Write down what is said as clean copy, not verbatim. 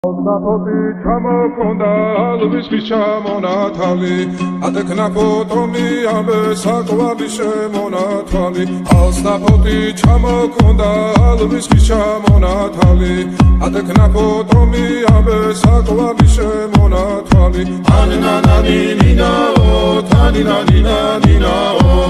Napoti ჩამოქონდა ლვისის ჩამონათალი ატექნა ფოტომი ამე საკვალი შემონათალი ალსნაპოტი ჩამოქონდა ლვისის ჩამონათალი ატექნა ფოტომი ამე საკვალი შემონათალი ანინანანინინაო თანინანინანინაო